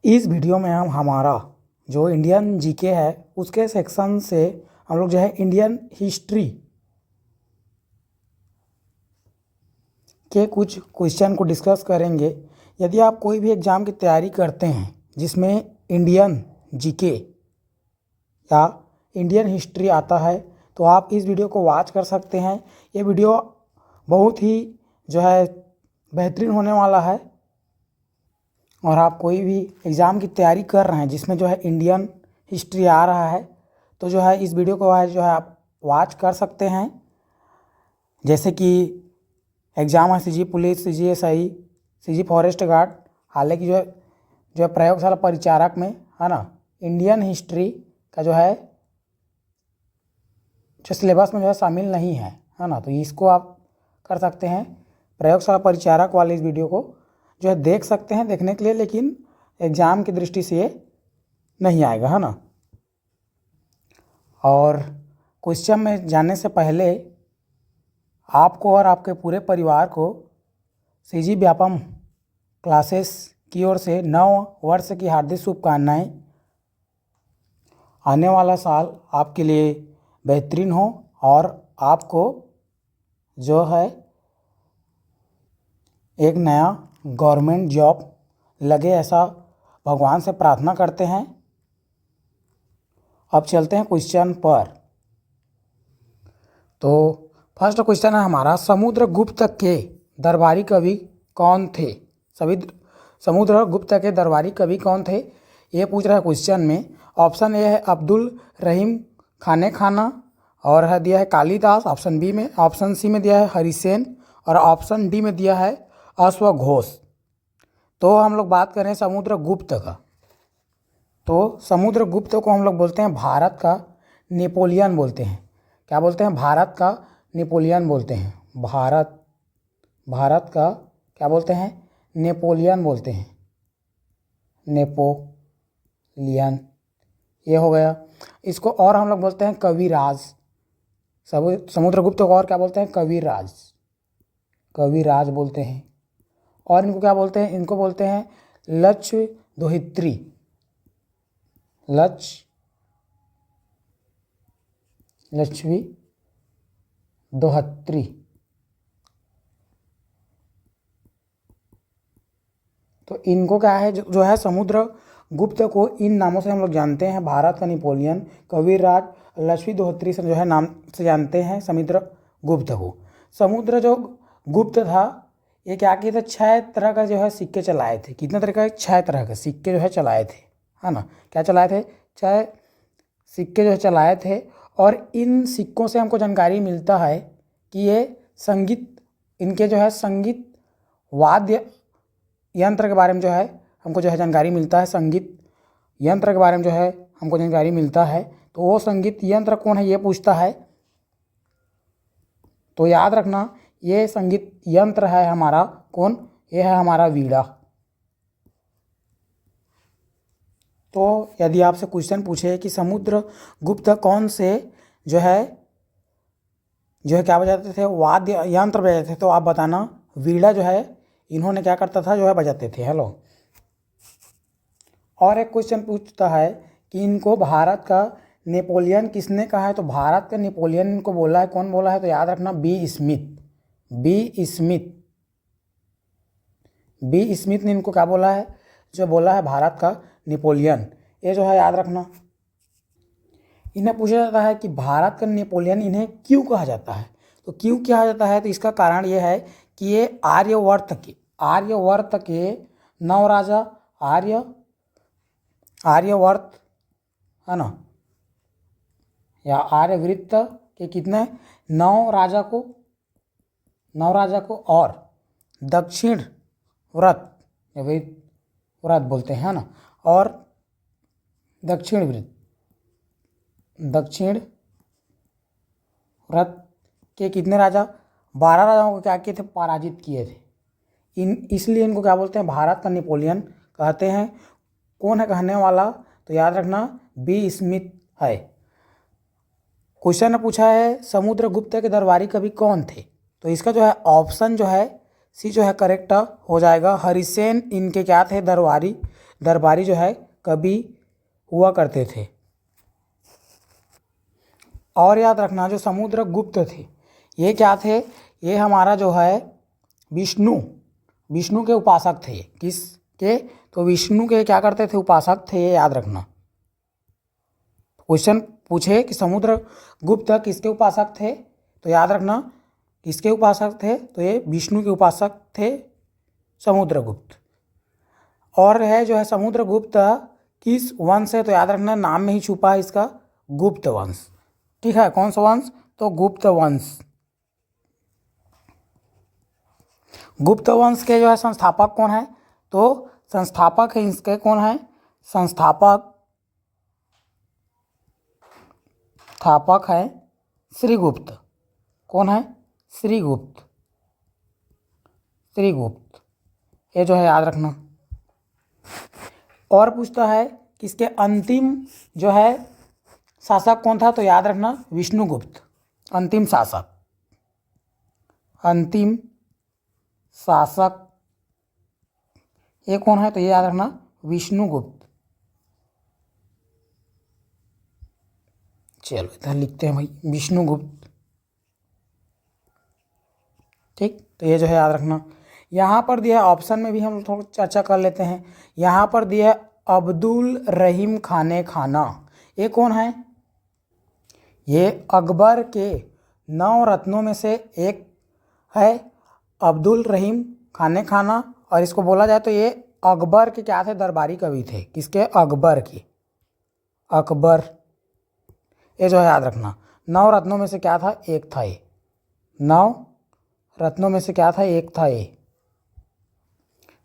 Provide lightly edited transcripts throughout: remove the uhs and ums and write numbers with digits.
इस वीडियो में हम हमारा जो इंडियन जीके है उसके सेक्शन से हम लोग जो है इंडियन हिस्ट्री के कुछ क्वेश्चन को डिस्कस करेंगे। यदि आप कोई भी एग्ज़ाम की तैयारी करते हैं जिसमें इंडियन जीके या इंडियन हिस्ट्री आता है तो आप इस वीडियो को वॉच कर सकते हैं। ये वीडियो बहुत ही जो है बेहतरीन होने वाला है और आप कोई भी एग्ज़ाम की तैयारी कर रहे हैं जिसमें जो है इंडियन हिस्ट्री आ रहा है तो जो है इस वीडियो को जो है आप वॉच कर सकते हैं। जैसे कि एग्ज़ाम है CG police, CG SI, CG forest guard, हालांकि जो है प्रयोगशाला परिचारक में है ना इंडियन हिस्ट्री का जो है जो सिलेबस में जो है शामिल नहीं है ना, तो इसको आप कर सकते हैं। प्रयोगशाला परिचारक वाले इस वीडियो को जो है देख सकते हैं देखने के लिए, लेकिन एग्ज़ाम की दृष्टि से ये नहीं आएगा है ना। और क्वेश्चन में जाने से पहले आपको और आपके पूरे परिवार को सीजी व्यापम क्लासेस की ओर से नव वर्ष की हार्दिक शुभकामनाएं। आने वाला साल आपके लिए बेहतरीन हो और आपको जो है एक नया गवर्नमेंट जॉब लगे, ऐसा भगवान से प्रार्थना करते हैं। अब चलते हैं क्वेश्चन पर। तो फर्स्ट क्वेश्चन है हमारा, समुद्रगुप्त के दरबारी कवि कौन थे? समुद्रगुप्त के दरबारी कवि कौन थे ये पूछ रहा है क्वेश्चन में। ऑप्शन ए है अब्दुल रहीम खाने खाना और है दिया है कालिदास, ऑप्शन बी में, ऑप्शन सी में दिया है हरिसेन और ऑप्शन डी में दिया है अश्वघोष। तो हम लोग बात करें समुद्रगुप्त का, तो समुद्रगुप्त को हम लोग बोलते हैं भारत का नेपोलियन बोलते हैं। क्या बोलते हैं? भारत का नेपोलियन बोलते हैं। भारत का क्या बोलते हैं? नेपोलियन बोलते हैं। नेपोलियन ये हो गया। इसको और हम लोग बोलते हैं कविराज। समुद्रगुप्त को और क्या बोलते हैं? कविराज, कविराज बोलते हैं। और इनको क्या बोलते हैं? इनको बोलते हैं लक्षद्वीप, लक्षद्वीप। तो इनको क्या है जो है समुद्रगुप्त को इन नामों से हम लोग जानते हैं। भारत का नेपोलियन, कविराज, लक्षद्वीप से जो है नाम से जानते हैं समुद्रगुप्त को। समुद्र जो गुप्त था ये क्या किए थे? 6 तरह का जो है सिक्के चलाए थे। कितने तरह का? 6 तरह के सिक्के जो है चलाए थे, है ना। क्या चलाए थे? 6 सिक्के जो है चलाए थे। और इन सिक्कों से हमको जानकारी मिलता है कि ये संगीत, इनके जो है संगीत वाद्य यंत्र के बारे में जो है हमको जो है जानकारी मिलता है। संगीत यंत्र के बारे में जो है हमको जानकारी मिलता है। तो वो संगीत यंत्र कौन है ये पूछता है, तो याद रखना ये संगीत यंत्र है हमारा कौन? ये है हमारा वीणा। तो यदि आपसे क्वेश्चन पूछे कि समुद्रगुप्त कौन से जो है क्या बजाते थे? वाद्य यंत्र बजाते थे, तो आप बताना वीणा जो है इन्होंने क्या करता था? जो है बजाते थे। हेलो। और एक क्वेश्चन पूछता है कि इनको भारत का नेपोलियन किसने कहा है? तो भारत का नेपोलियन इनको बोला है, कौन बोला है? तो याद रखना बी स्मिथ ने इनको क्या बोला है? जो बोला है भारत का नेपोलियन। ये जो है याद रखना। इन्हें पूछा जाता है कि भारत का नेपोलियन इन्हें क्यों कहा जाता है? तो क्यों कहा जाता है? तो इसका कारण ये है कि ये आर्यवर्त के 9 राजा, आर्यवर्त है ना, या आर्यवृत्त के कितने 9 राजा को और दक्षिण व्रत बोलते हैं ना, और दक्षिण व्रत के कितने राजा? 12 राजाओं को क्या किए थे? पराजित किए थे। इसलिए इनको क्या बोलते हैं? भारत का नेपोलियन कहते हैं। कौन है कहने वाला? तो याद रखना बी स्मिथ है। क्वेश्चन ने पूछा है समुद्रगुप्त के दरबारी कवि कौन थे? तो इसका जो है ऑप्शन जो है सी जो है करेक्ट हो जाएगा। हरिसेन इनके क्या थे? दरबारी दरबारी जो है कवि हुआ करते थे। और याद रखना जो समुद्रगुप्त थे ये क्या थे, ये हमारा जो है विष्णु के उपासक थे। किसके? तो विष्णु के क्या करते थे? उपासक थे, ये याद रखना। क्वेश्चन पूछे कि समुद्रगुप्त किसके उपासक थे, तो याद रखना किसके उपासक थे, तो ये विष्णु के उपासक थे समुद्रगुप्त। और है जो है समुद्रगुप्त किस वंश है, तो याद रखना नाम में ही छुपा है इसका, गुप्त वंश। ठीक है, कौन सा वंश? तो गुप्त वंश। गुप्त वंश के जो है संस्थापक कौन है, तो संस्थापक है इसके कौन है? संस्थापक है श्रीगुप्त। कौन है? श्रीगुप्त। ये जो है याद रखना। और पूछता है किसके अंतिम जो है शासक कौन था, तो याद रखना विष्णुगुप्त। अंतिम शासक ये कौन है, तो ये याद रखना विष्णुगुप्त। चलो इधर लिखते हैं भाई विष्णुगुप्त। ठीक, तो ये जो है याद रखना। यहाँ पर दिया ऑप्शन में भी हम थोड़ा चर्चा कर लेते हैं। यहाँ पर दिया अब्दुल रहीम खाना। ये कौन है? ये अकबर के 9 रत्नों में से एक है, अब्दुल रहीम खाना। और इसको बोला जाए तो ये अकबर के क्या थे? दरबारी कवि थे। किसके? अकबर के। ये जो है याद रखना 9 रत्नों में से क्या था? एक था ये। 9 रत्नों में से क्या था? एक था ये।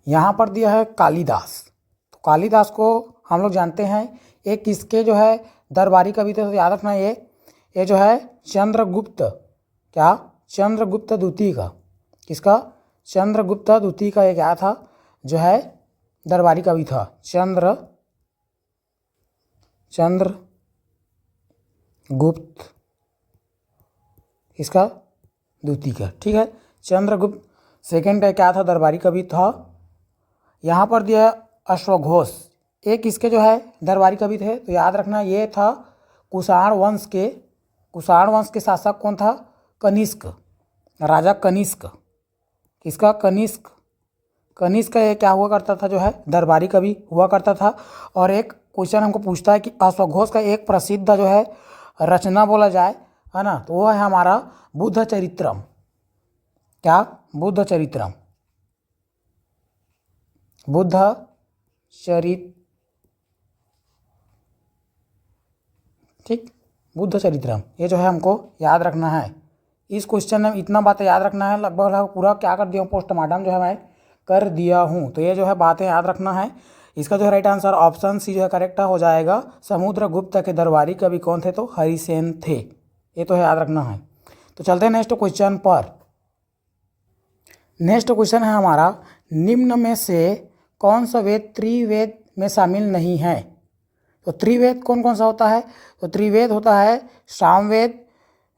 यहाँ पर दिया है कालिदास। तो कालिदास को हम लोग जानते हैं, ये किसके जो है दरबारी कवि थे, तो याद रखना ये जो है चंद्रगुप्त। क्या? चंद्रगुप्त द्वितीय का। किसका? चंद्रगुप्त द्वितीय का ये क्या था जो है दरबारी कवि था? चंद्रगुप्त इसका द्वितीय का। ठीक है, चंद्रगुप्त सेकंड क्या था? दरबारी कवि था। यहाँ पर दिया अश्वघोष। ये किसके जो है दरबारी कवि थे, तो याद रखना ये था कुषाण वंश के शासक कौन था? कनिष्क, राजा कनिष्क। किसका? कनिष्क ये क्या हुआ करता था? जो है दरबारी कवि हुआ करता था। और एक क्वेश्चन हमको पूछता है कि अश्वघोष का एक प्रसिद्ध जो है रचना बोला जाए, है ना, तो वो है हमारा बुद्ध चरित्रम। क्या? बुद्ध चरित्रम। ठीक, बुद्ध चरित्रम ये जो है हमको याद रखना है। इस क्वेश्चन में इतना बातें याद रखना है, लगभग पूरा क्या कर दिया हूँ, पोस्टमार्टम जो है मैं कर दिया हूँ। तो ये जो है बातें याद रखना है। इसका जो है राइट आंसर ऑप्शन सी जो है करेक्ट हो जाएगा। समुद्रगुप्त के दरबारी कवि कौन थे? तो हरिसेन थे। ये तो है याद रखना है। तो चलते हैं नेक्स्ट क्वेश्चन पर। नेक्स्ट क्वेश्चन है हमारा, निम्न में से कौन सा वेद त्रिवेद में शामिल नहीं है? तो त्रिवेद कौन कौन सा होता है? तो त्रिवेद होता है सामवेद,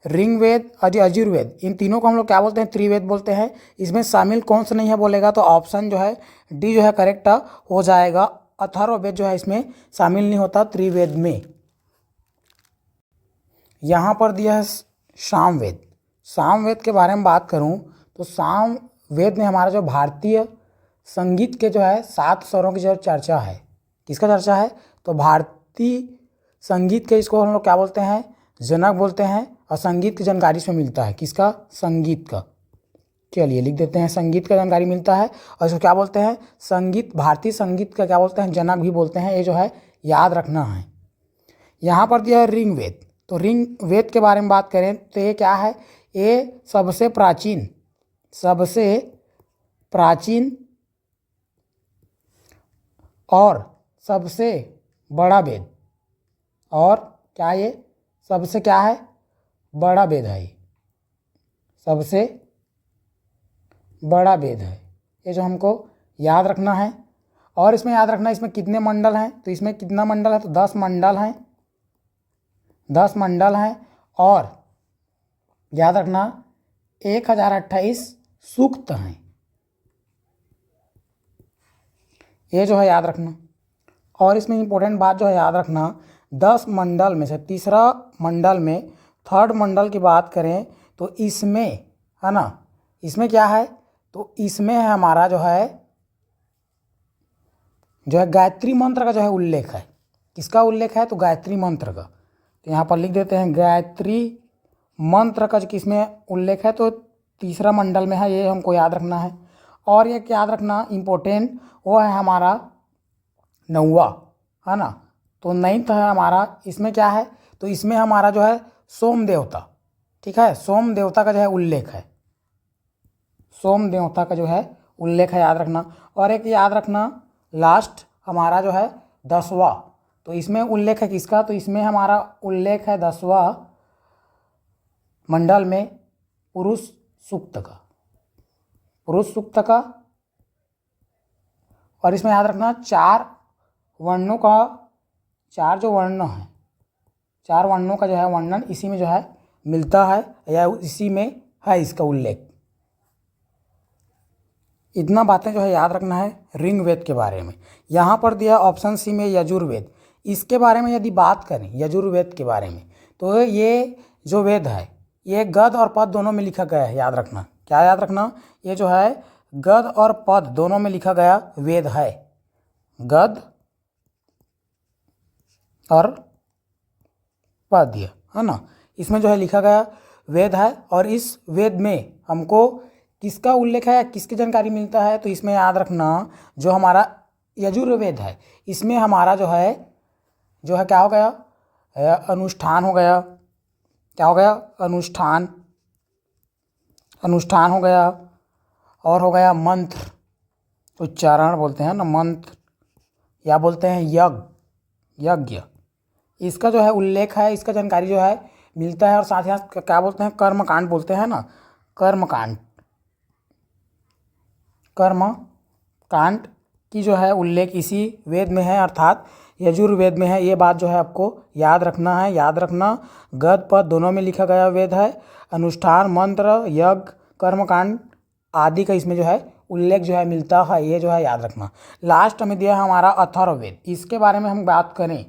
ऋग्वेद और यजुर्वेद। इन तीनों को हम लोग क्या बोलते हैं? त्रिवेद बोलते हैं। इसमें शामिल कौन सा नहीं है बोलेगा तो ऑप्शन जो है डी जो है करेक्ट हो जाएगा। अथर्ववेद जो है इसमें शामिल नहीं होता त्रिवेद में। यहाँ पर दिया है सामवेद। सामवेद के बारे में बात करूँ तो सामवेद में हमारा जो भारतीय संगीत के जो है 7 स्वरों की जो चर्चा है। किसका चर्चा है? तो भारतीय संगीत के, इसको हम लोग क्या बोलते हैं? जनक बोलते हैं। और संगीत की जानकारी इसमें मिलता है। किसका? संगीत का। चलिए लिख देते हैं, संगीत का जानकारी मिलता है। और इसको क्या बोलते हैं? संगीत, भारतीय संगीत का क्या बोलते हैं? जनक भी बोलते हैं। ये जो है याद रखना है। यहाँ पर दिया है ऋग्वेद। तो ऋग्वेद के बारे में बात करें तो ये क्या है? ये सबसे प्राचीन और सबसे बड़ा वेद। और क्या ये सबसे क्या है? बड़ा वेद है। सबसे बड़ा वेद है। ये जो हमको याद रखना है। और इसमें याद रखना इसमें कितने मंडल हैं? तो इसमें कितना मंडल है? तो 10 मंडल हैं। 10 मंडल हैं। और याद रखना 1028 सूक्त हैं। ये जो है याद रखना। और इसमें इम्पोर्टेंट बात जो है याद रखना, 10 मंडल में से तीसरा मंडल में, थर्ड मंडल की बात करें तो इसमें, है ना, इसमें क्या है, तो इसमें है हमारा जो है गायत्री मंत्र का जो है उल्लेख है। किसका उल्लेख है, तो गायत्री मंत्र का। तो यहाँ पर लिख देते हैं गायत्री मंत्र का जो किसमें उल्लेख है, तो तीसरा मंडल में है, ये हमको याद रखना है। और ये याद रखना इम्पोर्टेंट, वो है हमारा 9वां, है ना। तो 9th है हमारा, इसमें क्या है, तो इसमें हमारा जो है सोम देवता, ठीक है, सोम देवता का जो है उल्लेख है, सोम देवता का जो है उल्लेख है, याद रखना। और एक याद रखना लास्ट हमारा जो है 10वां, तो इसमें उल्लेख है किसका, तो इसमें हमारा उल्लेख है 10वां मंडल में पुरुष सूक्त का, पुरुष सूक्त का। और इसमें याद रखना 4 वर्णों का, 4 जो वर्ण हैं, 4 वर्णों का जो है वर्णन इसी में जो है मिलता है, या इसी में है इसका उल्लेख। इतना बातें जो है याद रखना है ऋग्वेद के बारे में। यहाँ पर दिया ऑप्शन सी में यजुर्वेद। इसके बारे में यदि बात करें यजुर्वेद के बारे में, तो ये जो वेद है ये गद और पद दोनों में लिखा गया है, याद रखना। क्या याद रखना, ये जो है गद और पद दोनों में लिखा गया वेद है, गद और पद्य, है ना, इसमें जो है लिखा गया वेद है। और इस वेद में हमको किसका उल्लेख है, किसकी जानकारी मिलता है, तो इसमें याद रखना जो हमारा यजुर्वेद है, इसमें हमारा जो है क्या हो गया, अनुष्ठान हो गया, क्या हो गया, अनुष्ठान, अनुष्ठान हो गया, और हो गया मंत्र उच्चारण बोलते हैं ना, मंत्र, या बोलते हैं यज्ञ, यज्ञ, इसका जो है उल्लेख है, इसका जानकारी जो है मिलता है। और साथ ही साथ क्या बोलते हैं, कर्मकांड बोलते हैं ना, कर्मकांड, कर्म कांड की जो है उल्लेख इसी वेद में है, अर्थात यजुर्वेद में है। ये बात जो है आपको याद रखना है, याद रखना गद पद दोनों में लिखा गया वेद है, अनुष्ठान मंत्र यज्ञ कर्मकांड आदि का इसमें जो है उल्लेख जो है मिलता है, ये जो है याद रखना। लास्ट में दिया है हमारा अथर्ववेद। इसके बारे में हम बात करें,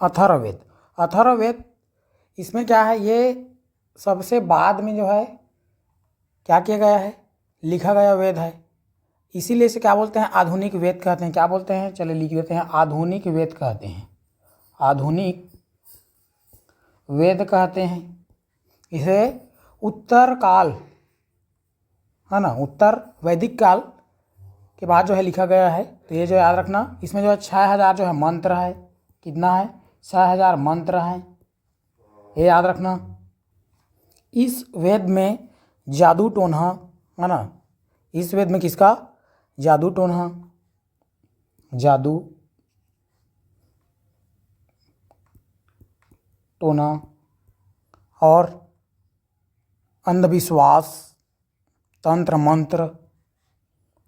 अथर्ववेद, अथर्ववेद इसमें क्या है, ये सबसे बाद में जो है क्या किया गया है, लिखा गया वेद है, इसीलिए इसे क्या बोलते हैं, आधुनिक वेद कहते हैं। क्या बोलते हैं, चलिए लिख देते हैं, आधुनिक वेद कहते हैं, आधुनिक वेद कहते हैं। इसे उत्तर काल, है ना, उत्तर वैदिक काल के बाद जो है लिखा गया है। तो ये जो याद रखना, इसमें जो है 6000 जो है मंत्र है, कितना है, 6000 मंत्र हैं, ये याद रखना। इस वेद में जादू टोना, है ना, इस वेद में किसका, जादू टोना, जादू टोना और अंधविश्वास, तंत्र मंत्र,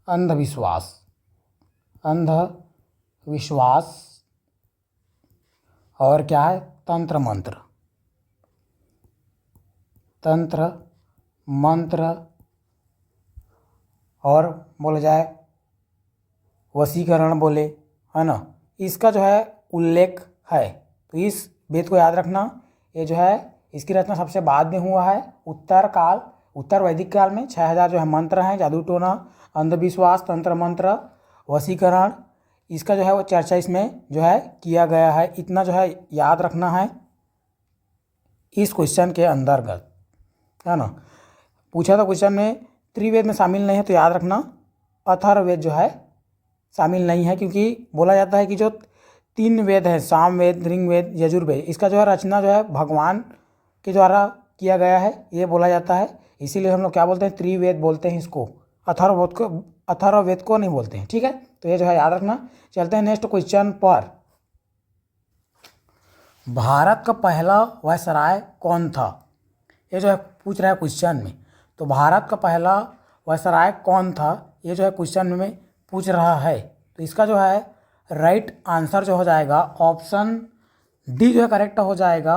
अंधविश्वास, अंधविश्वास और क्या है, तंत्र मंत्र, तंत्र मंत्र और बोला जाए वशीकरण बोले, है ना, इसका जो है उल्लेख है। तो इस वेद को याद रखना, ये जो है इसकी रचना सबसे बाद में हुआ है, उत्तर काल, उत्तर वैदिक काल में 6000 जो है मंत्र हैं, जादू टोना, अंधविश्वास, तंत्र मंत्र, वशीकरण, इसका जो है वो चर्चा इसमें जो है किया गया है। इतना जो है याद रखना है इस क्वेश्चन के अंतर्गत, है ना। पूछा था क्वेश्चन में त्रिवेद में शामिल नहीं है, तो याद रखना अथर्ववेद जो है शामिल नहीं है, क्योंकि बोला जाता है कि जो 3 वेद है, सामवेद, ऋग्वेद, यजुर्वेद, इसका जो है रचना जो है भगवान के द्वारा किया गया है, ये बोला जाता है। इसीलिए हम लोग क्या बोलते हैं, त्रिवेद बोलते हैं इसको, अथर्ववेद को नहीं बोलते हैं, ठीक है। तो ये जो है याद रखना। चलते हैं नेक्स्ट क्वेश्चन पर। भारत का पहला वायसराय कौन था, ये जो है पूछ रहा है क्वेश्चन में। तो भारत का पहला वायसराय कौन था, ये जो है क्वेश्चन में पूछ रहा है। तो इसका जो है राइट आंसर जो हो जाएगा ऑप्शन डी जो है करेक्ट हो जाएगा।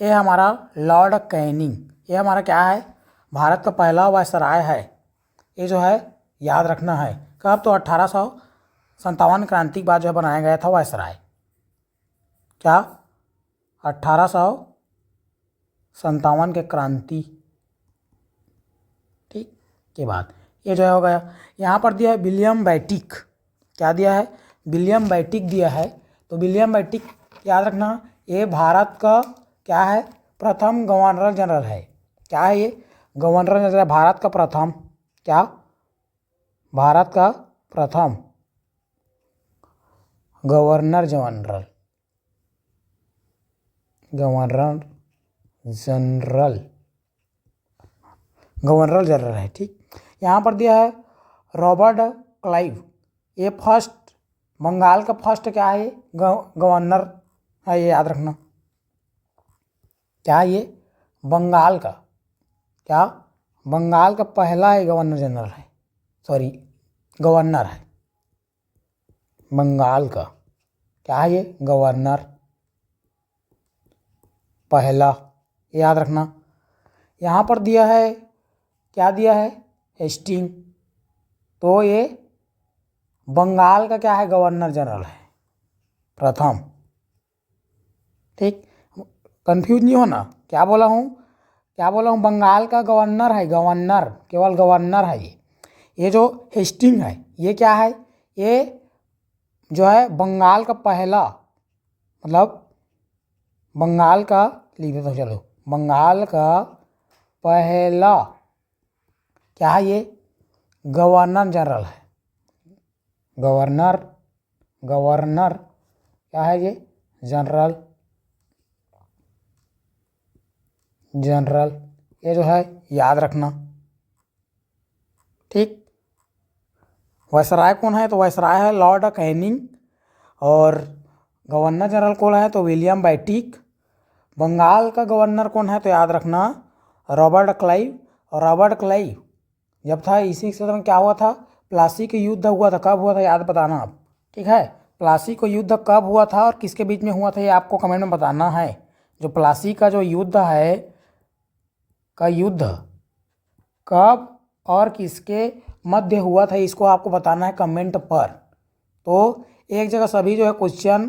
ये हमारा लॉर्ड कैनिंग, ये हमारा क्या है, भारत का पहला वायसराय है, ये जो है याद रखना है। कब, तो 57 क्रांति के बाद जो है बनाया गया था वायसराय? क्या 1857 के क्रांति ठीक के बाद ये जो है हो गया। यहाँ पर दिया है विलियम बेंटिक। क्या दिया है? विलियम बेंटिक दिया है। तो विलियम बेंटिक याद रखना, ये भारत का क्या है? प्रथम गवर्नर जनरल है। क्या है ये? गवर्नर जनरल, भारत का प्रथम, क्या? भारत का प्रथम governor general, governor general, governor general है। ठीक, यहाँ पर दिया है रॉबर्ट क्लाइव। ये फर्स्ट, बंगाल का फर्स्ट क्या है? ये गवर्नर है, ये याद रखना। क्या है ये? बंगाल का, क्या? बंगाल का पहला है गवर्नर जनरल है, सॉरी गवर्नर है बंगाल का। क्या है ये? गवर्नर पहला, याद रखना। यहाँ पर दिया है, क्या दिया है? हेस्टिंग। तो ये बंगाल का क्या है? गवर्नर जनरल है प्रथम। ठीक, कंफ्यूज नहीं होना। क्या बोला हूँ? क्या बोला हूँ? बंगाल का गवर्नर है, गवर्नर, केवल गवर्नर है ये। ये जो हेस्टिंग है ये क्या है? ये जो है बंगाल का पहला, मतलब बंगाल का लिख देता हूँ, चलो, बंगाल का पहला क्या है? ये गवर्नर जनरल है। गवर्नर, गवर्नर क्या है? ये जनरल, जनरल, ये जो है याद रखना। ठीक, वायसराय कौन है? तो वायसराय है लॉर्ड कैनिंग, और गवर्नर जनरल कौन है? तो विलियम बेंटिक। बंगाल का गवर्नर कौन है? तो याद रखना रॉबर्ट क्लाइव। और रॉबर्ट क्लाइव जब था इसी क्षेत्र में क्या हुआ था? प्लासी का युद्ध हुआ था। कब हुआ था याद बताना आप, ठीक है? प्लासी का युद्ध कब हुआ था और किसके बीच में हुआ था, ये आपको कमेंट में बताना है। जो प्लासी का जो युद्ध है, का युद्ध कब और किसके मध्य हुआ था, इसको आपको बताना है कमेंट पर। तो एक जगह सभी जो है क्वेश्चन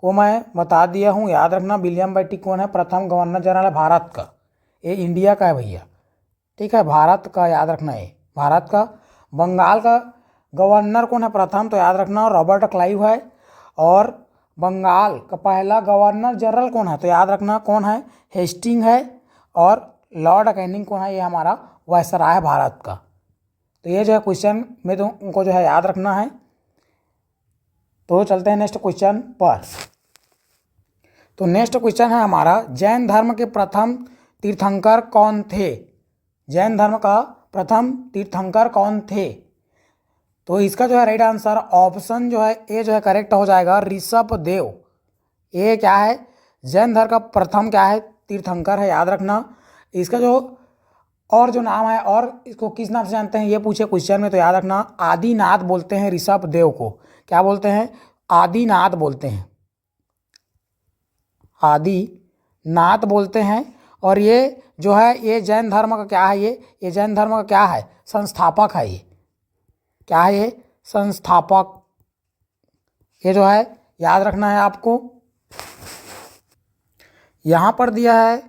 को मैं बता दिया हूँ, याद रखना। विलियम बेंटिक कौन है? प्रथम गवर्नर जनरल है भारत का। ये इंडिया का है भैया, ठीक है, भारत का, याद रखना है भारत का। बंगाल का गवर्नर कौन है प्रथम? तो याद रखना रॉबर्ट क्लाइव है। और बंगाल का पहला गवर्नर जनरल कौन है? तो याद रखना कौन है? हेस्टिंग है। और लॉर्ड कैनिंग कौन है? ये हमारा वायसराय है भारत का। तो ये जो है क्वेश्चन में तो उनको जो है याद रखना है। तो चलते हैं नेक्स्ट क्वेश्चन पर। तो नेक्स्ट क्वेश्चन है हमारा, जैन धर्म के प्रथम तीर्थंकर कौन थे? जैन धर्म का प्रथम तीर्थंकर कौन थे? तो इसका जो है राइट आंसर ऑप्शन जो है ए जो है करेक्ट हो जाएगा, ऋषभ देव। ये क्या है? जैन धर्म का प्रथम क्या है? तीर्थंकर है, याद रखना। इसका जो और जो नाम है, और इसको किस नाम से जानते हैं ये पूछे क्वेश्चन में, तो याद रखना आदिनाथ बोलते हैं ऋषभ देव को। क्या बोलते हैं? आदिनाथ बोलते हैं, आदिनाथ बोलते हैं। और ये जो है ये जैन धर्म का क्या है? ये जैन धर्म का क्या है? संस्थापक है। ये क्या है? ये संस्थापक। ये जो है याद रखना है आपको। यहाँ पर दिया है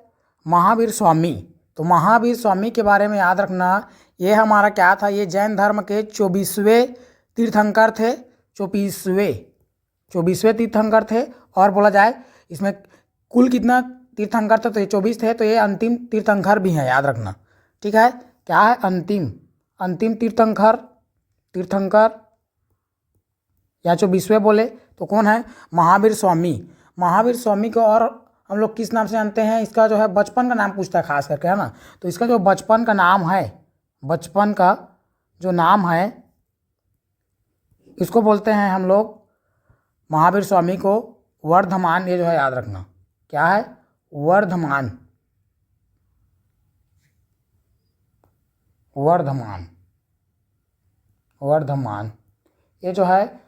महावीर स्वामी। तो महावीर स्वामी के बारे में याद रखना, ये हमारा क्या था? ये जैन धर्म के 24वें तीर्थंकर थे। 24वें तीर्थंकर थे। और बोला जाए इसमें कुल कितना तीर्थंकर थे? तो ये 24 थे। तो ये अंतिम तीर्थंकर भी हैं, याद रखना, ठीक है? क्या है? अंतिम तीर्थंकर या 24वें बोले तो कौन है? महावीर स्वामी। महावीर स्वामी को और हम लोग किस नाम से जानते हैं? इसका जो है बचपन का नाम पूछता है खास करके, है ना? तो इसका जो बचपन का नाम है, बचपन का जो नाम है, इसको बोलते हैं हम लोग महावीर स्वामी को वर्धमान। ये जो है याद रखना, क्या है? वर्धमान, वर्धमान, वर्धमान। ये जो है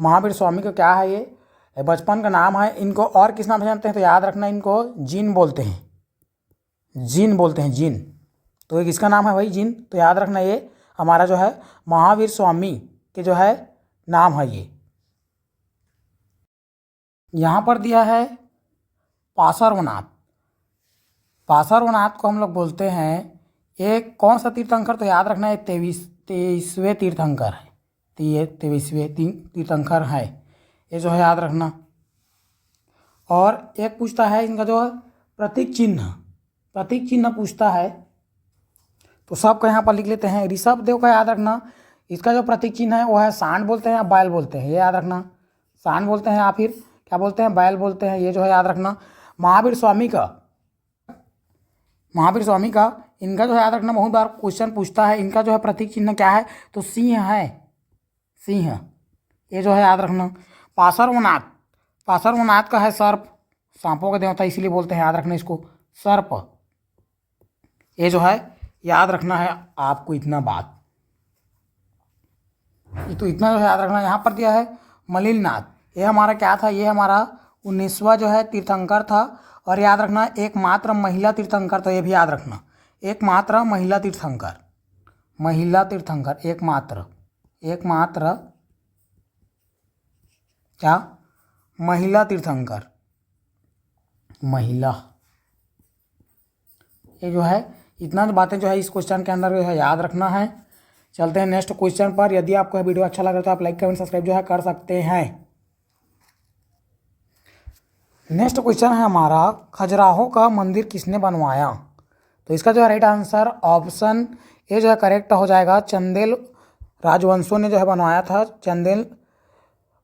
महावीर स्वामी का क्या है? ये बचपन का नाम है। इनको और किस नाम से जानते हैं? तो याद रखना इनको जिन बोलते हैं, जिन बोलते हैं, जिन। तो ये किसका नाम है भाई? जिन। तो याद रखना ये हमारा जो है महावीर स्वामी के जो है नाम है ये। यहाँ पर दिया है पार्श्वनाथ। पार्श्वनाथ को हम लोग बोलते हैं एक कौन सा तीर्थंकर, तो याद रखना है 23वें तीर्थंकर है। तो ये 23वें तीर्थंकर है, ये जो है याद रखना। और एक पूछता है इनका जो प्रतीक चिन्ह पूछता है, तो सबका यहाँ पर लिख लेते हैं। ऋषभ देव का याद रखना, इसका जो प्रतीक चिन्ह है वो है सांड बोलते हैं या बैल बोलते हैं, ये याद रखना। सांड बोलते हैं या फिर क्या बोलते हैं, बैल बोलते हैं, ये जो है याद रखना। महावीर स्वामी का इनका जो है याद रखना, बहुत बार क्वेश्चन पूछता है। इनका जो है प्रतीक चिन्ह क्या है, तो सिंह है, सिंह, ये जो है याद रखना। पार्श्वनाथ का है सर्प, सांपों का देवता इसलिए बोलते हैं, याद रखना इसको, सर्प। ये जो है याद रखना है आपको इतना बात, तो इतना जो है याद रखना। यहाँ पर दिया है मलिलनाथ, ये हमारा क्या था, ये हमारा 19वां जो है तीर्थंकर था। और याद रखना एकमात्र महिला तीर्थंकर, तो ये भी याद रखना, एकमात्र महिला तीर्थंकर, एकमात्र क्या, महिला तीर्थंकर, महिला। ये जो है इतना जो बातें जो है इस क्वेश्चन के अंदर जो है याद रखना है। चलते हैं नेक्स्ट क्वेश्चन पर। यदि आपको यह वीडियो अच्छा लग रहा है तो आप लाइक कमेंट सब्सक्राइब जो है कर सकते हैं। नेक्स्ट क्वेश्चन है हमारा, खजुराहो का मंदिर किसने बनवाया, तो इसका जो है राइट आंसर ऑप्शन ए जो है करेक्ट हो जाएगा। चंदेल राजवंशों ने जो है बनवाया था, चंदेल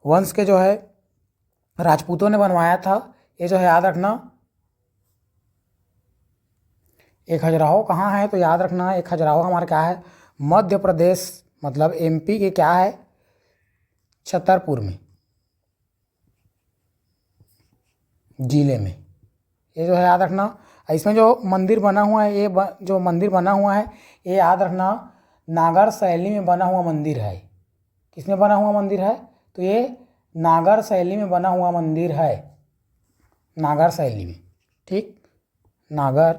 वंश के जो है राजपूतों ने बनवाया था, ये जो है याद रखना। एक खजुराहो कहाँ है, तो याद रखना एक खजुराहो हमारा क्या है, मध्य प्रदेश मतलब एमपी के क्या है, छतरपुर में जिले में, ये जो है याद रखना। इसमें जो मंदिर बना हुआ है, जो मंदिर बना हुआ है ये याद रखना नागर शैली में बना हुआ मंदिर है। किसमें बना हुआ मंदिर है, तो ये नागर शैली में बना हुआ मंदिर है, नागर शैली में, ठीक, नागर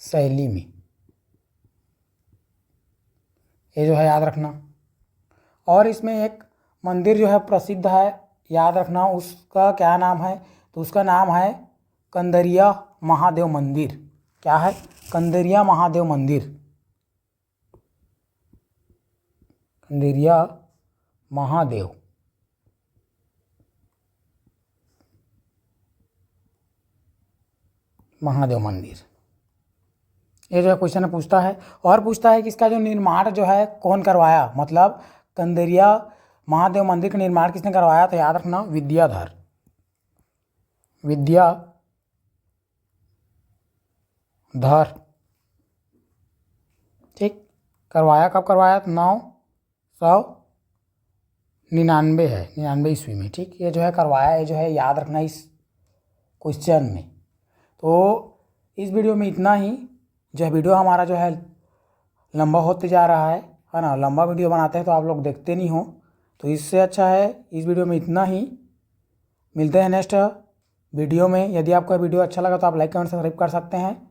शैली में, ये जो है याद रखना। और इसमें एक मंदिर जो है प्रसिद्ध है, याद रखना, उसका क्या नाम है, तो उसका नाम है कंदरिया महादेव मंदिर। क्या है, कंदरिया महादेव मंदिर, कंदरिया महादेव मंदिर, ये जो है क्वेश्चन पूछता है। और पूछता है कि इसका जो निर्माण जो है कौन करवाया, मतलब कंदरिया महादेव मंदिर का निर्माण किसने करवाया, तो याद रखना विद्याधर, ठीक, करवाया कब करवाया, तो 999 है, 99 ईस्वी में, ठीक, ये जो है करवाया, ये जो है याद रखना इस क्वेश्चन में। तो इस वीडियो में इतना ही, जो है वीडियो हमारा जो है लंबा होते जा रहा है ना, लंबा वीडियो बनाते हैं तो आप लोग देखते नहीं हो, तो इससे अच्छा है इस वीडियो में इतना ही। मिलते हैं नेक्स्ट वीडियो में। यदि आपको वीडियो अच्छा लगा तो आप लाइक कमेंट सब्सक्राइब कर सकते हैं,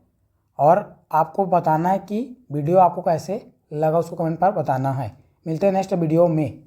और आपको बताना है कि वीडियो आपको कैसे लगा, उसको कमेंट पर बताना है। मिलते हैं नेक्स्ट वीडियो में।